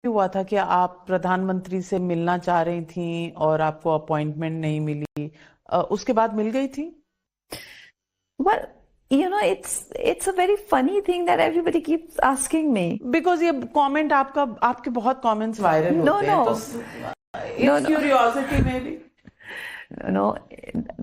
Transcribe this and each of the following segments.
हुआ था कि आप प्रधानमंत्री से मिलना चाह रही थी और आपको अपॉइंटमेंट नहीं मिली, उसके बाद मिल गई थी? Well, it's a very funny thing that everybody keeps asking me. Because ये कमेंट आपके बहुत कमेंट्स वायरल No, होते हैं, no. तो No, इट्स no. क्यूरियोसिटी में भी। No,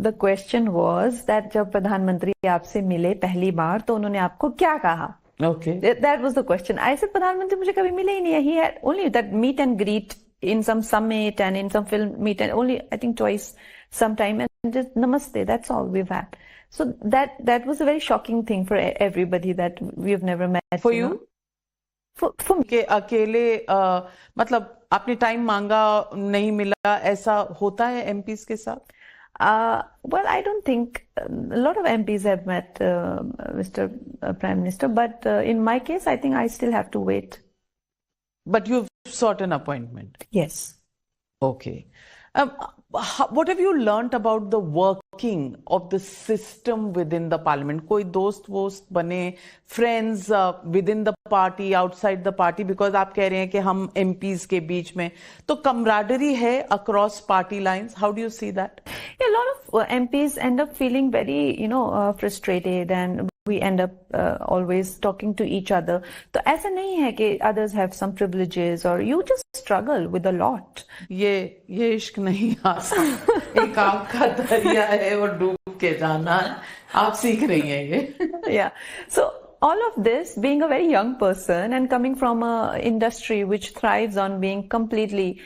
the question was that जब प्रधानमंत्री आपसे मिले पहली बार तो उन्होंने आपको क्या कहा? Okay. That was the question. I said प्रधानमंत्री मुझे कभी मिले ही नहीं है. He had only that meet and greet in some summit and in some film meet and only I think twice sometime and just namaste. That's all we've had. So that was a very shocking thing for everybody that we've never met. For you? For me. कि अकेले मतलब आपने time मांगा नहीं मिला, ऐसा होता है एमपीज के साथ? Well, I don't think a lot of MPs have met Mr. Prime Minister, but in my case, I think I still have to wait. But you've sought an appointment? Yes. Okay. What have you learnt about the working of the system within the parliament? कोई दोस्त वोस्त बने, friends within the party, outside the party? Because आप कह रहे हैं कि हम MPs के बीच में, तो camaraderie है across party lines. How do you see that? Yeah, a lot of MPs end up feeling very, frustrated, and we end up always talking to each other. तो ऐसा नहीं है कि others have some privileges or you just struggle with a lot. ये इश्क नहीं आता, एक आग का दरिया है और डूब के जाना, आप सीख रही हैं ये। Yeah. So all of this, being a very young person and coming from a industry which thrives on being completely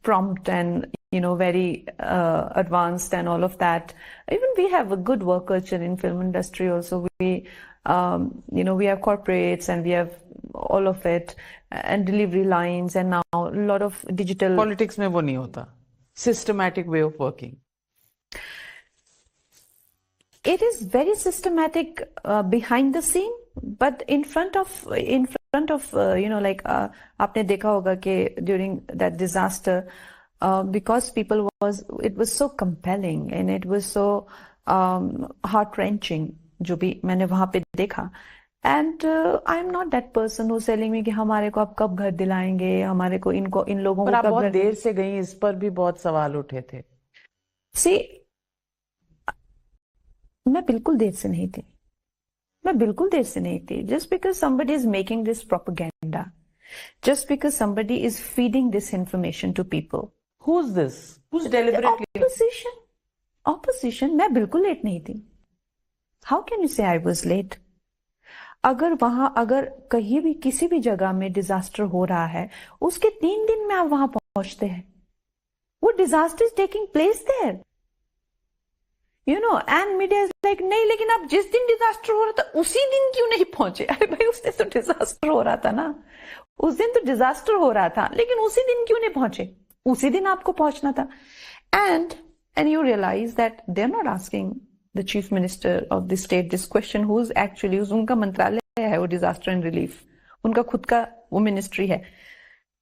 prompt and very advanced and all of that. Even we have a good work culture in film industry also. We have corporates and we have all of it and delivery lines and now a lot of digital. Politics में वो नहीं होता. Systematic way of working. It is very systematic behind the scene, but in front of आपने देखा होगा कि during that disaster, because it was so compelling and it was so heart-wrenching, जो भी मैंने वहां पे देखा. And I'm not that person who's telling me कि हमारे को आप कब घर दिलाएंगे, हमारे को इन लोगों को पर आप कब बहुत घर... देर से गई, इस पर भी बहुत सवाल उठे थे. See, मैं बिल्कुल देर से नहीं थी. Just because somebody is making this propaganda, just because somebody is feeding this information to people. Who's this? Who's deliberately? Opposition. मैं बिल्कुल लेट नहीं थी. How can you say I was late? अगर कहीं भी किसी भी जगह में डिजास्टर हो रहा है, उसके 3 दिन में आप वहां पहुंचते हैं. वो disaster is taking place there. and media is like, नहीं, लेकिन आप जिस दिन डिजास्टर हो रहा था उसी दिन क्यों नहीं पहुंचे? अरे भाई, उस दिन तो डिजास्टर हो रहा था ना. उस दिन तो डिजास्टर हो रहा था, लेकिन उसी दिन क्यों नहीं पहुंचे? उसी दिन आपको पहुंचना था. And you realize that they're not asking the chief minister of the state this question, who's actually उनका मंत्रालय है वो डिजास्टर एंड रिलीफ, उनका खुद का वो मिनिस्ट्री है.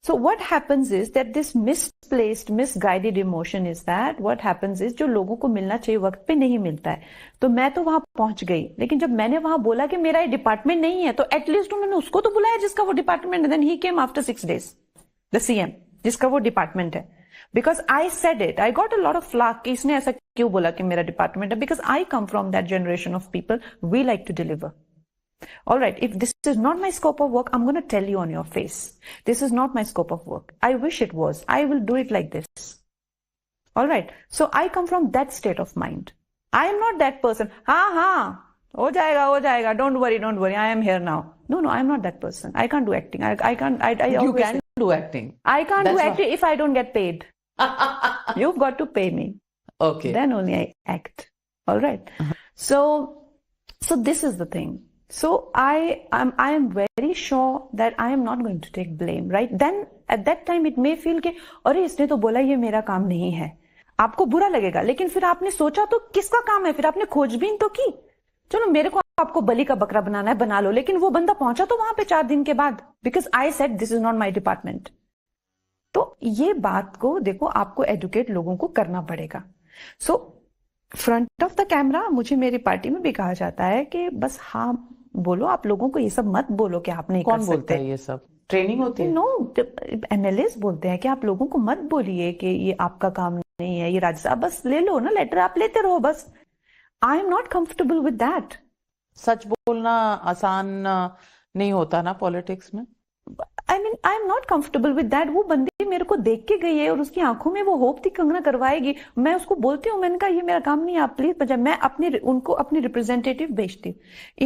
So what happens is that this misplaced, misguided emotion is that what happens is जो लोगों को मिलना चाहिए वक्त पे नहीं मिलता है. तो मैं तो वहां पहुंच गई, लेकिन जब मैंने वहां बोला कि मेरा ये डिपार्टमेंट नहीं है, तो एटलीस्ट उन्होंने उसको तो बुलाया जिसका वो डिपार्टमेंट है. Then he came after 6 days, the CM, जिसका वो डिपार्टमेंट है. Because I said it, I got a lot of flack कि इसने ऐसा क्यों बोला कि मेरा डिपार्टमेंट है. Because I come from that generation of people, we like to deliver. All right, if this is not my scope of work, I'm going to tell you on your face. This is not my scope of work. I wish it was. I will do it like this. All right. So I come from that state of mind. I am not that person. हो जाएगा. Don't worry. I am here now. No, I am not that person. I can't do acting. I can't. You can do acting. I can't do acting if I don't get paid. You've got to pay me. Okay. Then only I act. All right. So this is the thing. So I am very sure that I am not going to take blame, right? Then at that time it may feel कि अरे इसने तो बोला ये मेरा काम नहीं है, आपको बुरा लगेगा. लेकिन फिर आपने सोचा तो किसका काम है? फिर आपने खोजबीन तो की. चलो मेरे को आपको बलि का बकरा बनाना है, बना लो. लेकिन वो बंदा पहुंचा तो वहां पे 4 दिन के बाद, because I said this is not my department. तो ये बात को देखो, आपको एडुकेट लोगों को करना पड़ेगा. So front of the camera मुझे मेरी पार्टी में भी कहा जाता है कि बस हाँ बोलो, आप लोगों को ये सब मत बोलो कि आप नहीं कर सकते. कौन बोलता है ये सब? ट्रेनिंग होती है? नो, एमएलएस बोलते हैं कि आप लोगों को मत बोलिए कि ये आपका काम नहीं है, ये राज्यसभा, बस ले लो ना लेटर, आप लेते रहो बस। I am not comfortable with that. सच बोलना आसान नहीं होता ना पॉलिटिक्स में। I am not comfortable with that. वो बंदी मेरे को देख के गई है और उसकी आंखों में वो होप थी कंगना करवाएगी। मैं उसको बोलती हूँ, मैंने कहा ये मेरा काम नहीं है, आप प्लीज बजा। मैं उनको अपनी रिप्रेजेंटेटिव भेजती,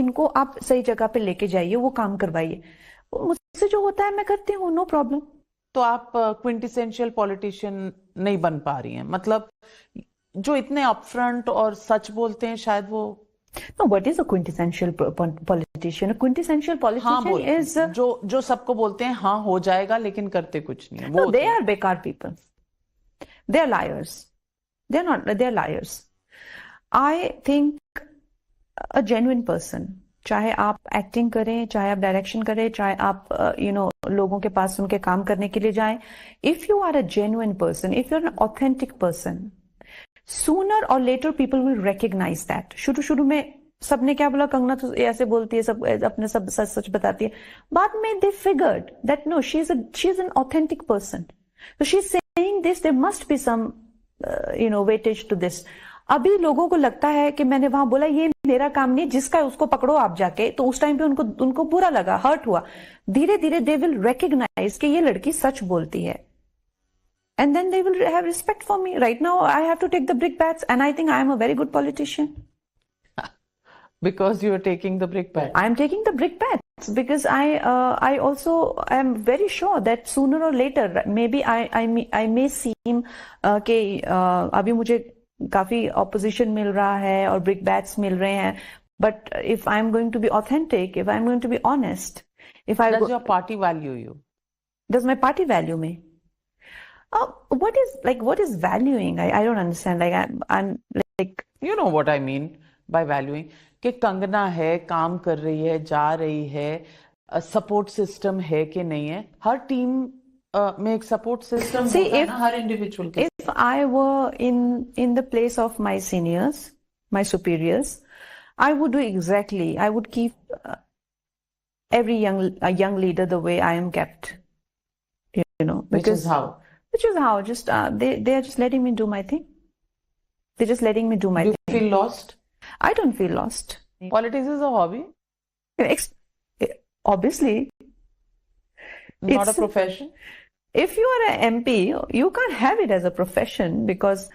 इनको आप सही जगह पे लेके जाइए, वो काम करवाइए। मुझसे जो होता है मैं करती हूँ, नो प्रॉब्लम। तो आप क्विंटेसेंशियल पॉलिटिशियन नहीं बन पा रही हैं, मतलब जो इतने अपफ्रंट और सच बोलते हैं शायद वो। No, what is a quintessential politician? A quintessential हाँ politician is जो सबको बोलते हैं हाँ हो जाएगा लेकिन करते कुछ नहीं है वो। no, they are bekar people. They are liars. They're not. They're liars. I think a genuine person, चाहे आप एक्टिंग करें, चाहे आप डायरेक्शन करें, चाहे आप लोगों के पास उनके काम करने के लिए जाएं, if you are a genuine person, if you're an authentic person, sooner or later people will recognize that. शुरू में सबने क्या बोला, कंगना तो ऐसे बोलती है, सब अपने सब सच सच बताती है। बाद में they figured that no, she's an authentic person. So she's saying this, there must be some weightage to this. अभी लोगों को लगता है कि मैंने वहां बोला ये मेरा काम नहीं, जिसका उसको पकड़ो आप जाके, तो उस टाइम पे उनको बुरा लगा, हर्ट हुआ। धीरे धीरे they will recognize कि ये लड़की सच बोलती है, and then they will have respect for me. Right now I have to take the brickbats, and I think I am a very good politician. Because you are taking the brickbats. I am taking the brickbats because I also am very sure that sooner or later maybe I may seem कि अभी मुझे काफी opposition मिल रहा है और brickbats मिल रहे हैं, but if I am going to be authentic, if I am going to be honest, does your party value you? Does my party value me? What is valuing? I don't understand. Like I'm like, you know what I mean by valuing, कि कंगना है, काम कर रही है, जा रही है, support system है कि नहीं है। हर टीम में एक सपोर्ट सिस्टम होता है ना हर इंडिविजुअल के। If I were in the place of my seniors, my superiors, I would do exactly. I would keep every young leader the way I am kept. Because which is how just they are just letting me do my thing. They're just letting me do my thing. Do you feel lost? I don't feel lost. Politics is a hobby. Obviously. Not a profession. If you are an MP, you can't have it as a profession because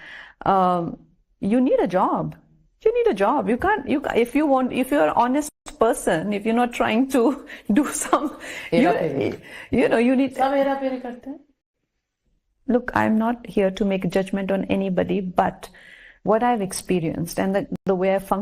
you need a job. You need a job. You can't. If you're an honest person, if you're not trying to do some, you need. सब हेरा-फेरी करते हैं. Look, I'm not here to make a judgment on anybody, but what I've experienced and the way I function